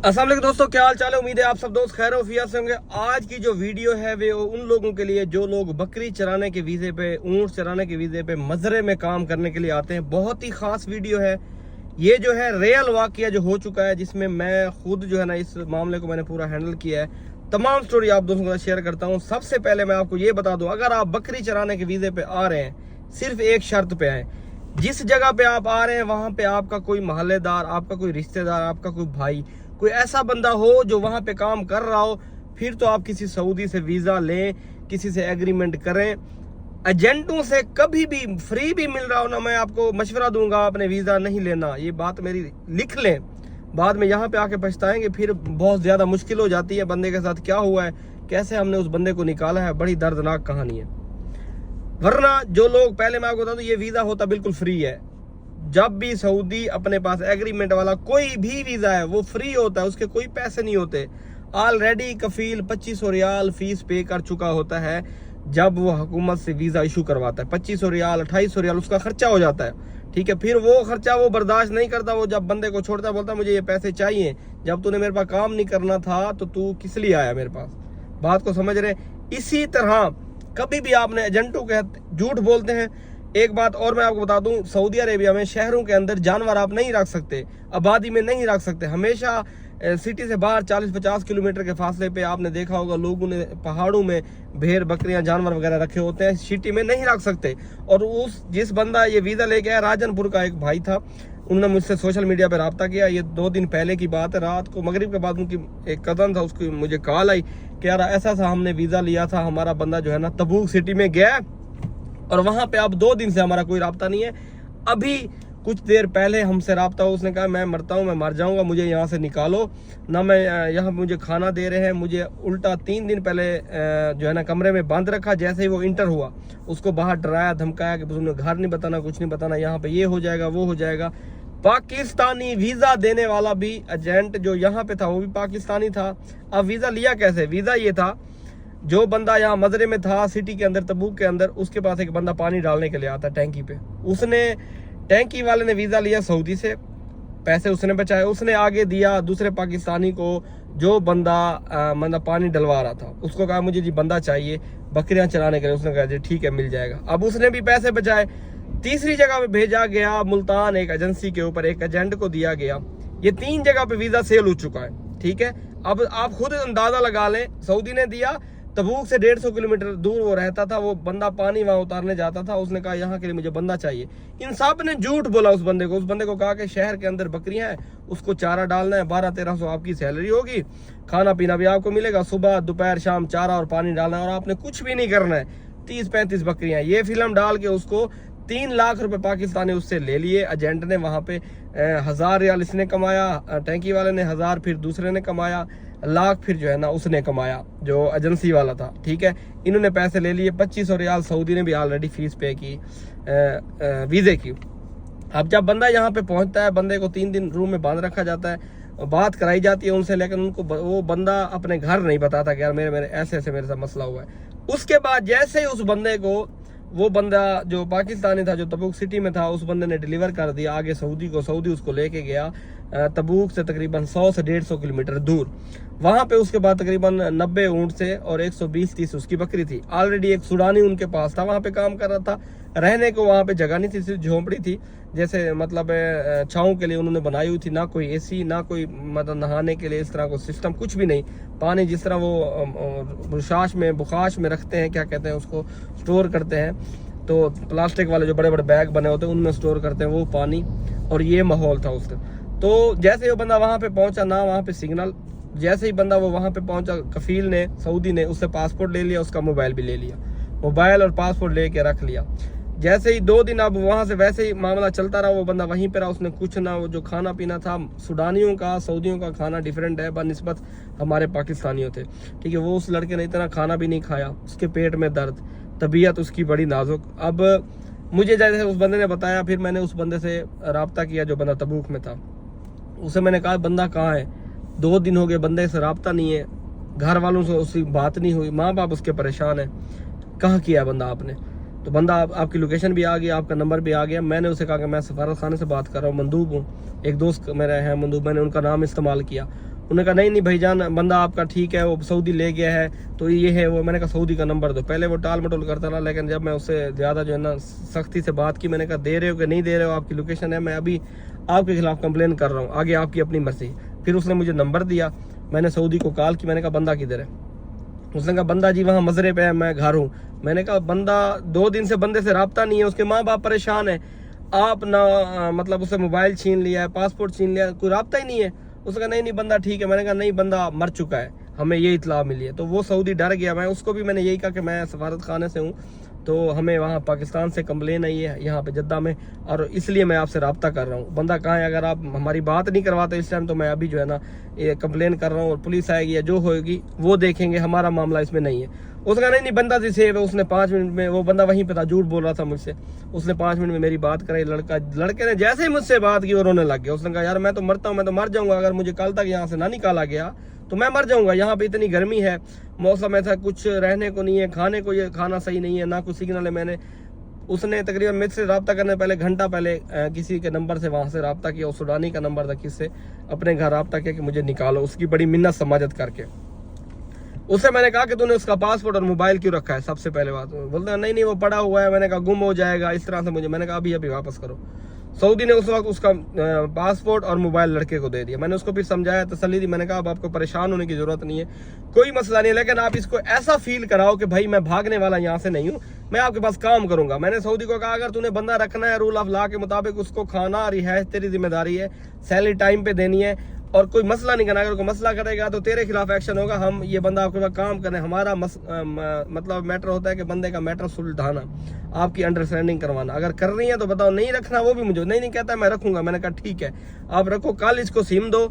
अस्सलाम वालेकुम दोस्तों, क्या हाल चाल है। उम्मीद है आप सब दोस्त खैर वफियत से होंगे। आज की जो वीडियो है वो उन लोगों के लिए जो लोग बकरी चराने के वीज़े पे, ऊँट चराने के वीज़े पे मजरे में काम करने के लिए आते हैं। बहुत ही ख़ास वीडियो है ये, जो है रियल वाक़या जो हो चुका है, जिसमें मैं खुद जो है ना इस मामले को मैंने पूरा हैंडल किया है। तमाम स्टोरी आप दोस्तों के साथ शेयर करता हूँ। सबसे पहले मैं आपको ये बता दूँ, अगर आप बकरी चराने के वीज़े पे आ रहे हैं, सिर्फ एक शर्त पे आए। जिस जगह पे आप आ रहे हैं वहाँ पे आपका कोई मोहल्लेदार, आपका कोई रिश्तेदार, आपका कोई भाई, कोई ऐसा बंदा हो जो वहाँ पे काम कर रहा हो, फिर तो आप किसी सऊदी से वीज़ा लें, किसी से एग्रीमेंट करें। एजेंटों से कभी भी फ्री भी मिल रहा हो ना, मैं आपको मशवरा दूंगा आपने वीज़ा नहीं लेना। ये बात मेरी लिख लें, बाद में यहाँ पे आके पछताएंगे, फिर बहुत ज़्यादा मुश्किल हो जाती है। बंदे के साथ क्या हुआ है, कैसे हमने उस बंदे को निकाला है, बड़ी दर्दनाक कहानी है। वरना जो लोग, पहले मैं आपको बता दूं, ये वीज़ा होता बिल्कुल फ्री है। जब भी सऊदी अपने पास एग्रीमेंट वाला कोई भी वीज़ा है वो फ्री होता है, उसके कोई पैसे नहीं होते। ऑलरेडी कफील 2500 रियाल फीस पे कर चुका होता है जब वो हुकूमत से वीज़ा इशू करवाता है। 2500 रियाल, 2800 रियाल उसका खर्चा हो जाता है, ठीक है। फिर वो खर्चा वो बर्दाश्त नहीं करता, वो जब बंदे को छोड़ता है बोलता है मुझे ये पैसे चाहिए। जब तूने मेरे पास काम नहीं करना था तो तू किस लिए आया मेरे पास। बात को समझ रहे। इसी तरह कभी भी आपने एजेंटों के झूठ बोलते हैं। एक बात और मैं आपको बता दूं, सऊदी अरेबिया में शहरों के अंदर जानवर आप नहीं रख सकते, आबादी में नहीं रख सकते। हमेशा सिटी से बाहर 40-50 किलोमीटर के फासले पे आपने देखा होगा लोगों ने पहाड़ों में भेड़ बकरियां जानवर वगैरह रखे होते हैं, सिटी में नहीं रख सकते। और उस जिस बंदा ये वीज़ा लेके आया, राजनपुर का एक भाई था, उन्होंने मुझसे सोशल मीडिया पर रब्ता किया। ये 2 दिन पहले की बात है, रात को मगरिब के बाद उनकी एक कज़न था, उसकी मुझे कॉल आई कि यार ऐसा सा हमने वीज़ा लिया था, हमारा बंदा जो है ना तबूक सिटी में गया और वहाँ पे अब 2 दिन से हमारा कोई रब्ता नहीं है। अभी कुछ देर पहले हमसे रब्ता हो, उसने कहा मैं मरता हूँ, मैं मर जाऊँगा, मुझे यहाँ से निकालो ना। मैं यहाँ मुझे खाना दे रहे हैं, मुझे उल्टा 3 दिन पहले जो है ना कमरे में बंद रखा। जैसे ही वो इंटर हुआ उसको बाहर डराया धमकाया कि तुमने घर नहीं बताना, कुछ नहीं बताना, यहाँ पे ये हो जाएगा वो हो जाएगा। पाकिस्तानी वीज़ा देने वाला भी एजेंट जो यहाँ पे था वो भी पाकिस्तानी था। अब वीज़ा लिया कैसे, वीज़ा ये था, जो बंदा यहाँ मजरे में था सिटी के अंदर तबूक के अंदर, उसके पास एक बंदा पानी डालने के लिए आता टैंकी पे। उसने, टैंकी वाले ने वीज़ा लिया सऊदी से, पैसे उसने बचाए, उसने आगे दिया दूसरे पाकिस्तानी को जो बंदा मतलब पानी डलवा रहा था। उसको कहा मुझे जी बंदा चाहिए बकरियां चराने के लिए। उसने कहा जी ठीक है मिल जाएगा। अब उसने भी पैसे बचाए, तीसरी जगह पे भेजा गया मुल्तान, एक एजेंसी के ऊपर एक एजेंट को दिया गया। ये 3 जगह पे वीज़ा सेल हो चुका है, ठीक है। अब आप खुद अंदाज़ा लगा लें, सऊदी ने दिया, तबूक से 150 किलोमीटर दूर वो रहता था, वो बंदा पानी वहाँ उतारने जाता था। उसने कहा यहाँ के लिए मुझे बंदा चाहिए। इन सब ने झूठ बोला उस बंदे को। उस बंदे को कहा कि शहर के अंदर बकरियां हैं, उसको चारा डालना है, 1200-1300 आपकी सैलरी होगी, खाना पीना भी आपको मिलेगा, सुबह दोपहर शाम चारा और पानी डालना है, और आपने कुछ भी नहीं करना है। 30-35 बकरियां, ये फिल्म डाल के उसको 3 लाख रुपए पाकिस्तानी उससे ले लिए एजेंट ने। वहाँ पे 1000 रियाल इसने कमाया, टैंकी वाले ने 1000, फिर दूसरे ने कमाया लाख, फिर जो है ना उसने कमाया जो एजेंसी वाला था, ठीक है। इन्होंने पैसे ले लिए। 2500 रियाल सऊदी ने भी ऑलरेडी फीस पे की वीज़े की। अब जब बंदा यहाँ पे पहुँचता है, बंदे को 3 दिन रूम में बांध रखा जाता है, बात कराई जाती है उनसे, लेकिन उनको वो बंदा अपने घर नहीं बताता कि यार मेरे ऐसे ऐसे मेरे साथ मसला हुआ है। उसके बाद जैसे ही उस बंदे को, वो बंदा जो पाकिस्तानी था जो तबूक सिटी में था, उस बंदे ने डिलीवर कर दिया आगे सऊदी को। सऊदी उसको लेके गया तबूक से तकरीबन 100 से 150 किलोमीटर दूर। वहाँ पे उसके बाद तकरीबन 90 ऊँट से और 120-130 उसकी बकरी थी। ऑलरेडी एक सुडानी उनके पास था, वहाँ पे काम कर रहा था। रहने को वहाँ पे जगह नहीं थी, सिर्फ झोंपड़ी थी, जैसे मतलब छाँव के लिए उन्होंने बनाई हुई थी। ना कोई एसी, ना कोई मतलब नहाने के लिए इस तरह को सिस्टम, कुछ भी नहीं। पानी जिस तरह वो बुशाश में, बुखाश में रखते हैं, क्या कहते हैं उसको, स्टोर करते हैं, तो प्लास्टिक वाले जो बड़े बड़े बैग बने होते हैं उनमें स्टोर करते हैं वो पानी, और ये माहौल था उसका। तो जैसे ही वो बंदा वहाँ पे पहुँचा, ना वहाँ पे सिग्नल, जैसे ही बंदा वो वहाँ पे पहुँचा, कफील ने, सऊदी ने उससे पासपोर्ट ले लिया, उसका मोबाइल भी ले लिया, मोबाइल और पासपोर्ट ले के रख लिया। जैसे ही 2 दिन अब वहाँ से वैसे ही मामला चलता रहा, वो बंदा वहीं पर रहा। उसने कुछ ना, वो जो खाना पीना था, सुडानियों का सऊदियों का खाना डिफरेंट है बनिस्बत हमारे पाकिस्तानियों थे, ठीक है। वो उस लड़के ने इतना खाना भी नहीं खाया, उसके पेट में दर्द, तबीयत उसकी बड़ी नाजुक। अब मुझे जैसे उस बंदे ने बताया, फिर मैंने उस बंदे से रब्ता किया जो बंदा तबूक में था। उसे मैंने कहा बंदा कहाँ है, 2 दिन हो गए बंदे से रब्ता नहीं है, घर वालों से उसकी बात नहीं हुई, माँ बाप उसके परेशान है, कहाँ किया बंदा आपने। तो बंदा आपकी लोकेशन भी आ गई, आपका नंबर भी आ गया। मैंने उसे कहा कि मैं सफारत खाने से बात कर रहा हूँ, मंदूब हूँ, एक दोस्त मेरा है मंदूब, मैंने उनका नाम इस्तेमाल किया। उन्होंने कहा नहीं भाई जान, बंदा आपका ठीक है, वो सऊदी ले गया है, तो ये है वो। मैंने कहा सऊदी का नंबर दो। पहले वो टाल मटोल करता रहा, लेकिन जब मैं उससे ज़्यादा जो है ना सख्ती से बात की, मैंने कहा दे रहे हो कि नहीं दे रहे हो, आपकी लोकेशन है, मैं अभी आपके खिलाफ कंप्लेन कर रहा हूँ, आगे आपकी अपनी मर्जी। फिर उसने मुझे नंबर दिया, मैंने सऊदी को कॉल की, मैंने कहा बंदा किधर है? उसने कहा बंदा जी वहाँ मजरे पे है, मैं घर हूँ। मैंने कहा बंदा 2 दिन से बंदे से रब्ता नहीं है, उसके माँ बाप परेशान है, आप ना मतलब उसे मोबाइल छीन लिया है, पासपोर्ट छीन लिया है, कोई रब्ता ही नहीं है। उसने कहा नहीं बंदा ठीक है। मैंने कहा नहीं, बंदा मर चुका है, हमें ये इतला मिली है। तो वो सऊदी डर गया। मैं उसको भी मैंने यही कहा कि मैं सफारत खाने से हूँ, तो हमें वहाँ पाकिस्तान से कंप्लेन आई है यहाँ पे जद्दा में, और इसलिए मैं आपसे रब्ता कर रहा हूँ। बंदा कहाँ है? अगर आप हमारी बात नहीं करवाते इस टाइम, तो मैं अभी जो है ना ये कंप्लेन कर रहा हूँ, और पुलिस आएगी या जो होगी वो देखेंगे, हमारा मामला इसमें नहीं है। उसका नहीं बंदा जी सेव है। उसने 5 मिनट में, वो बंदा वहीं पे था, झूठ बोल रहा था मुझसे, उसने 5 मिनट में मेरी बात कराई। लड़के ने जैसे ही मुझसे बात की वो रोने लग गया। उसने कहा यार मैं तो मरता हूँ, मैं तो मर जाऊंगा, अगर मुझे कल तक यहाँ से ना निकाला गया तो मैं मर जाऊंगा। यहाँ पे इतनी गर्मी है, मौसम ऐसा, कुछ रहने को नहीं है, खाने को, ये खाना सही नहीं है, ना कुछ सिग्नल है। मैंने उसने तकरीबन मुझसे रब्ता करने पहले घंटा पहले किसी के नंबर से वहाँ से रब्ता किया, सुडानी का नंबर था, किससे अपने घर रब्ता किया कि मुझे निकालो, उसकी बड़ी मिन्नत समाजत करके। उससे मैंने कहा कि तूने उसका पासपोर्ट और मोबाइल क्यों रखा है? सबसे पहले बात बोलते हैं नहीं वो पड़ा हुआ है। मैंने कहा गुम हो जाएगा इस तरह से मुझे। मैंने कहा अभी वापस करो। सऊदी ने उस वक्त उसका पासपोर्ट और मोबाइल लड़के को दे दिया। मैंने उसको फिर समझाया, तसल्ली दी, मैंने कहा अब आपको परेशान होने की जरूरत नहीं है, कोई मसला नहीं है, लेकिन आप इसको ऐसा फील कराओ कि भाई मैं भागने वाला यहाँ से नहीं हूँ, मैं आपके पास काम करूंगा। मैंने सऊदी को कहा अगर तूने बंदा रखना है रूल ऑफ लॉ के मुताबिक, उसको खाना रिहायश तेरी जिम्मेदारी है, सैलरी टाइम पे देनी है, और कोई मसला नहीं करना। अगर कोई मसला करेगा तो तेरे खिलाफ एक्शन होगा। हम ये बंदा आपके पास काम करें, हमारा मतलब मैटर होता है कि बंदे का मैटर सुलझाना, आपकी अंडरस्टैंडिंग करवाना। अगर कर रही है तो बताओ, नहीं रखना वो भी मुझे नहीं कहता, मैं रखूंगा। मैंने कहा ठीक है आप रखो, कल इसको सिम दो,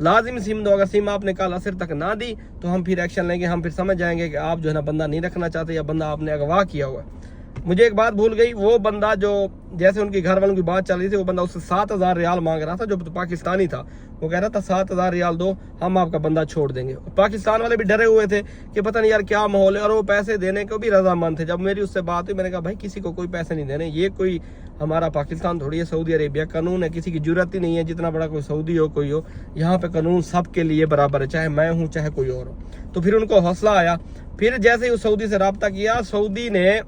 लाजिम सिम दो। अगर सिम आपने कल असर तक ना दी तो हम फिर एक्शन लेंगे, हम फिर समझ जाएंगे कि आप जो है ना बंदा नहीं रखना चाहते या बंदा आपने अगवा किया हुआ है। मुझे एक बात भूल गई, वो बंदा जो जैसे उनकी घर वालों की बात चल रही थी, वो बंदा उससे 7,000 रियाल मांग रहा था, जो पाकिस्तानी था। वो कह रहा था 7,000 रियाल दो, हम आपका बंदा छोड़ देंगे। पाकिस्तान वाले भी डरे हुए थे कि पता नहीं यार क्या माहौल है, और वो पैसे देने को भी रजामंद थे। जब मेरी उससे बात हुई, मैंने कहा भाई किसी को कोई पैसे नहीं देने, ये कोई हमारा पाकिस्तान थोड़ी है, सऊदी अरेबिया, कानून है, किसी की जरूरत ही नहीं है, जितना बड़ा कोई सऊदी हो कोई हो, यहाँ पे कानून सबके लिए बराबर है, चाहे मैं हूँ चाहे कोई और हो। तो फिर उनको हौसला आया। फिर जैसे ही उस सऊदी से रब्ता किया, सऊदी ने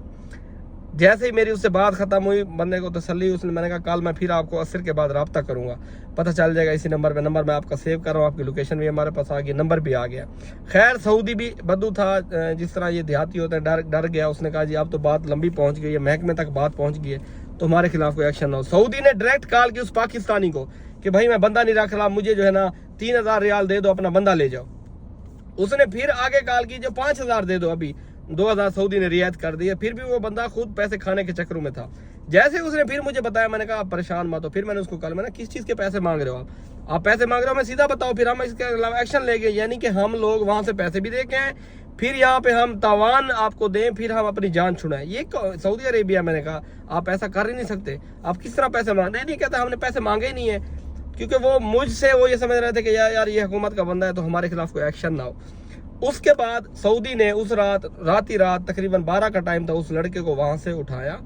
जैसे ही मेरी उससे बात खत्म हुई, बंदे को तसल्ली, उसने, मैंने कहा कल मैं फिर आपको असर के बाद रब्ता करूंगा, पता चल जाएगा इसी नंबर पे। नंबर मैं आपका सेव कर रहा हूँ, आपकी लोकेशन भी हमारे पास आ गई, नंबर भी आ गया। खैर सऊदी भी बद्दू था, जिस तरह ये देहाती होता है, डर गया। उसने कहा जी अब तो बात लंबी पहुंच गई है, महकमे तक बात पहुंच गई है, तो हमारे खिलाफ कोई एक्शन ना हो। सऊदी ने डायरेक्ट कॉल की उस पाकिस्तानी को कि भाई मैं बंदा नहीं रख रहा, मुझे जो है ना 3,000 रियाल दे दो, अपना बंदा ले जाओ। उसने फिर आगे कॉल की जो 5,000 दे दो, अभी 2,000 सऊदी ने रियायत कर दी है। फिर भी वो बंदा खुद पैसे खाने के चक्करों में था। जैसे उसने फिर मुझे बताया, मैंने कहा आप परेशान मत हो। फिर मैंने उसको कहा, मैंने किस चीज़ के पैसे मांग रहे हो आप पैसे मांग रहे हो, मैं सीधा बताओ, फिर हम इसके अलावा एक्शन लेंगे। यानी कि हम लोग वहां से पैसे भी दे के आए, फिर यहाँ पे हम तावान आपको दें, फिर हम अपनी जान छुड़ाएं। ये सऊदी अरेबिया, मैंने कहा आप ऐसा कर ही नहीं सकते, आप किस तरह पैसे मांग? नहीं कहता हमने पैसे मांगे ही नहीं है, क्योंकि वो मुझसे वो ये समझ रहे थे कि यार ये हुकूमत का बंदा है, तो हमारे खिलाफ कोई एक्शन ना हो। उसके बाद सऊदी ने उस रात तकरीबन 12 का टाइम था, उस लड़के को वहां से उठाया,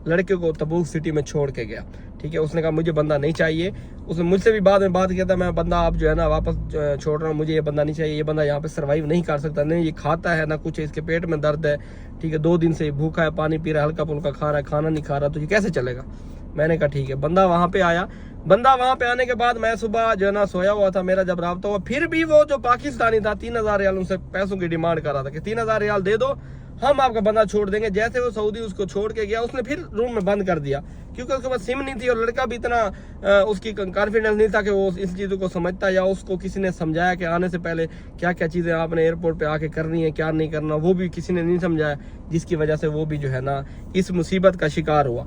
लड़के को तबूक सिटी में छोड़ के गया। ठीक है, उसने कहा मुझे बंदा नहीं चाहिए। उसने मुझसे भी बाद में बात किया था, मैं बंदा आप जो है ना वापस छोड़ रहा हूँ, मुझे ये बंदा नहीं चाहिए, ये बंदा यहाँ पे सर्वाइव नहीं कर सकता, नहीं ये खाता है ना कुछ है, इसके पेट में दर्द है, ठीक है, 2 दिन से भूखा है, पानी पी रहा है, हल्का फुल्का खा रहा है, खाना नहीं खा रहा, तो ये कैसे चलेगा? मैंने कहा ठीक है। बंदा वहां पे आया। बंदा वहां पे आने के बाद मैं सुबह जो है ना सोया हुआ था, मेरा जब राब्ता हुआ, फिर भी वो जो पाकिस्तानी था 3,000 रियाल उनसे पैसों की डिमांड कर रहा था कि 3,000 रियाल दे दो, हम आपका बंदा छोड़ देंगे। जैसे वो सऊदी उसको छोड़ के गया, उसने फिर रूम में बंद कर दिया, क्योंकि उसके पास सिम नहीं थी, और लड़का भी इतना उसकी कॉन्फिडेंस नहीं था कि वो इस चीज़ों को समझता, या उसको किसी ने समझाया कि आने से पहले क्या क्या चीज़ें आपने एयरपोर्ट पे आके करनी है, क्या नहीं करना, वो भी किसी ने नहीं समझाया, जिसकी वजह से वो भी जो है ना इस मुसीबत का शिकार हुआ।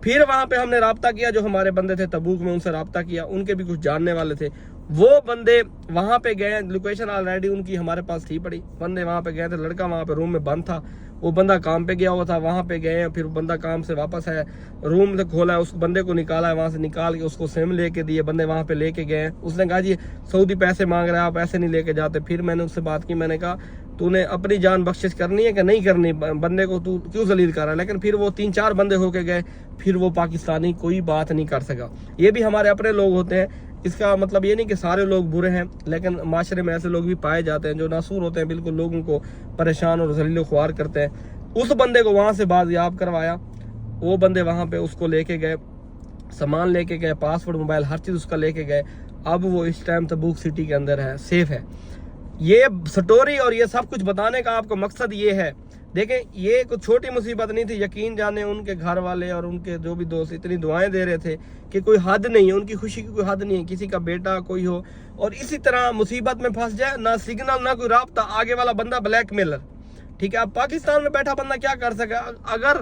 फिर वहां पे हमने राब्ता किया, जो हमारे बंदे थे तबूक में, उनसे राब्ता किया, उनके भी कुछ जानने वाले थे, वो बंदे वहां पे गए, लोकेशन ऑलरेडी उनकी हमारे पास थी पड़ी, बंदे वहां पे गए थे, लड़का वहां पे रूम में बंद था, वो बंदा काम पे गया हुआ था, वहां पे गए, फिर बंदा काम से वापस आया, रूम से खोला है, उस बंदे को निकाला है, वहां से निकाल के उसको सिम लेके दिए, बंदे वहां पे लेके गए। उसने कहा जी सऊदी पैसे मांग रहा है, आप ऐसे नहीं लेके जाते। फिर मैंने उससे बात की, मैंने कहा तूने अपनी जान बख्शिश करनी है कि नहीं करनी, बंदे को तू क्यों जलील कर रहा है? लेकिन फिर वो 3-4 बंदे होके गए, फिर वो पाकिस्तानी कोई बात नहीं कर सका। ये भी हमारे अपने लोग होते हैं, اس کا مطلب یہ نہیں کہ سارے لوگ برے ہیں، لیکن معاشرے میں ایسے لوگ بھی پائے جاتے ہیں جو ناسور ہوتے ہیں، بالکل لوگوں کو پریشان اور ذلیل و خوار کرتے ہیں۔ اس بندے کو وہاں سے بازیاب کروایا، وہ بندے وہاں پہ اس کو لے کے گئے، سامان لے کے گئے، پاسورڈ موبائل ہر چیز اس کا لے کے گئے۔ اب وہ اس ٹائم تبوک سٹی کے اندر ہے، سیف ہے۔ یہ سٹوری اور یہ سب کچھ بتانے کا آپ کو مقصد یہ ہے، دیکھیں یہ کوئی چھوٹی مصیبت نہیں تھی، یقین جانے ان کے گھر والے اور ان کے جو بھی دوست اتنی دعائیں دے رہے تھے کہ کوئی حد نہیں ہے، ان کی خوشی کی کوئی حد نہیں ہے، کسی کا بیٹا کوئی ہو اور اسی طرح مصیبت میں پھنس جائے، نہ سگنل نہ کوئی رابطہ، آگے والا بندہ بلیک میلر، ٹھیک ہے۔ اب پاکستان میں بیٹھا بندہ کیا کر سکے؟ اگر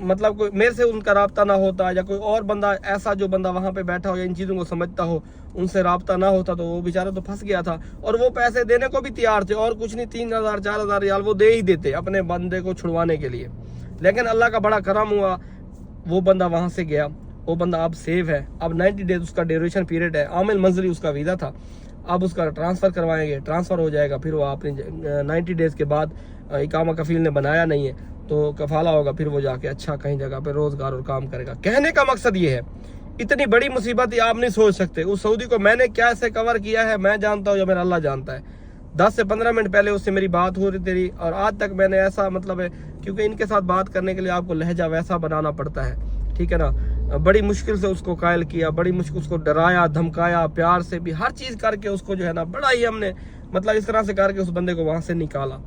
مطلب کوئی میرے سے ان کا رابطہ نہ ہوتا یا کوئی اور بندہ ایسا جو بندہ وہاں پہ بیٹھا ہو یا ان چیزوں کو سمجھتا ہو، ان سے رابطہ نہ ہوتا تو وہ بیچارہ تو پھنس گیا تھا، اور وہ پیسے دینے کو بھی تیار تھے، اور کچھ نہیں 3000 4000 ریال وہ دے ہی دیتے اپنے بندے کو چھڑوانے کے لیے۔ لیکن اللہ کا بڑا کرم ہوا، وہ بندہ وہاں سے گیا، وہ بندہ اب سیف ہے۔ اب 90 ڈیز اس کا ڈیوریشن پیریڈ ہے، عامل منزلی اس کا ویزا تھا، اب اس کا ٹرانسفر کروائیں گے، ٹرانسفر ہو جائے گا، پھر وہ اپنی 90 ڈیز کے بعد اقامہ کفیل نے بنایا نہیں ہے تو کفالہ ہوگا، پھر وہ جا کے اچھا کہیں جگہ پہ روزگار اور کام کرے گا۔ کہنے کا مقصد یہ ہے، اتنی بڑی مصیبت یہ آپ نہیں سوچ سکتے۔ اس سعودی کو میں نے کیا سے کور کیا ہے میں جانتا ہوں یا میرا اللہ جانتا ہے۔ 10 سے 15 منٹ پہلے اس سے میری بات ہو رہی تھی، اور آج تک میں نے ایسا مطلب ہے، کیونکہ ان کے ساتھ بات کرنے کے لیے آپ کو لہجہ ویسا بنانا پڑتا ہے، ٹھیک ہے نا۔ بڑی مشکل سے اس کو قائل کیا، بڑی مشکل اس کو ڈرایا دھمکایا، پیار سے بھی ہر چیز کر کے اس کو جو ہے نا بڑا ہی ہم نے مطلب اس طرح سے کر کے اس بندے کو وہاں سے نکالا۔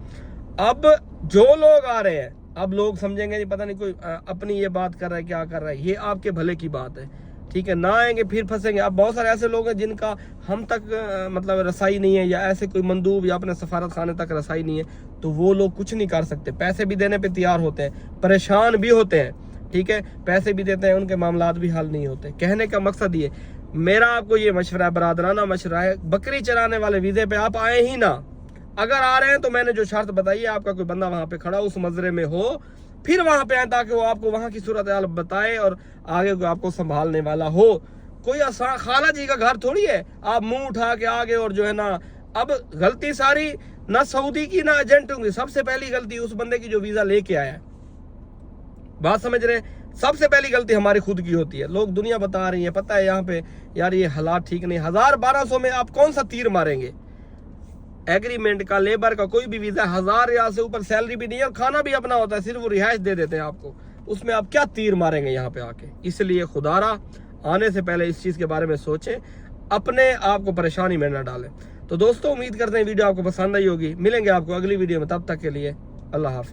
اب جو لوگ آ رہے ہیں، اب لوگ سمجھیں گے نہیں پتہ نہیں کوئی اپنی یہ بات کر رہا ہے کیا کر رہا ہے، یہ آپ کے بھلے کی بات ہے، ٹھیک ہے۔ نہ آئیں گے پھر پھنسیں گے۔ اب بہت سارے ایسے لوگ ہیں جن کا ہم تک مطلب رسائی نہیں ہے، یا ایسے کوئی مندوب یا اپنے سفارت خانے تک رسائی نہیں ہے، تو وہ لوگ کچھ نہیں کر سکتے، پیسے بھی دینے پہ تیار ہوتے ہیں، پریشان بھی ہوتے ہیں، ٹھیک ہے، پیسے بھی دیتے ہیں، ان کے معاملات بھی حل نہیں ہوتے۔ کہنے کا مقصد یہ، میرا آپ کو یہ مشورہ ہے، برادرانہ مشورہ ہے، بکری چرانے والے ویزے پہ آپ آئے ہی نہ۔ اگر آ رہے ہیں تو میں نے جو شرط بتائی ہے، آپ کا کوئی بندہ وہاں پہ کھڑا اس مزرے میں ہو، پھر وہاں پہ آئیں تاکہ وہ آپ کو وہاں کی صورتحال بتائے اور آگے کو آپ کو سنبھالنے والا ہو۔ کوئی آسان خالہ جی کا گھر تھوڑی ہے آپ منہ اٹھا کے آگے اور جو ہے نا۔ اب غلطی ساری نہ سعودی کی نہ ایجنٹوں کی، سب سے پہلی غلطی اس بندے کی جو ویزا لے کے آیا ہے، بات سمجھ رہے ہیں؟ سب سے پہلی غلطی ہماری خود کی ہوتی ہے۔ لوگ دنیا بتا رہی ہے، پتہ ہے یہاں پہ یار یہ حالات ٹھیک نہیں، 1000-1200 میں آپ کون سا تیر ماریں گے؟ ایگریمنٹ کا، لیبر کا کوئی بھی ویزا 1000 ریال سے اوپر سیلری بھی نہیں ہے، اور کھانا بھی اپنا ہوتا ہے، صرف وہ رہائش دے دیتے ہیں آپ کو، اس میں آپ کیا تیر ماریں گے یہاں پہ آ کے؟ اس لیے خدا را آنے سے پہلے اس چیز کے بارے میں سوچیں، اپنے آپ کو پریشانی میں نہ ڈالیں۔ تو دوستو، امید کرتے ہیں ویڈیو آپ کو پسند آئی ہوگی، ملیں گے آپ کو اگلی ویڈیو میں، تب تک کے لیے اللہ حافظ۔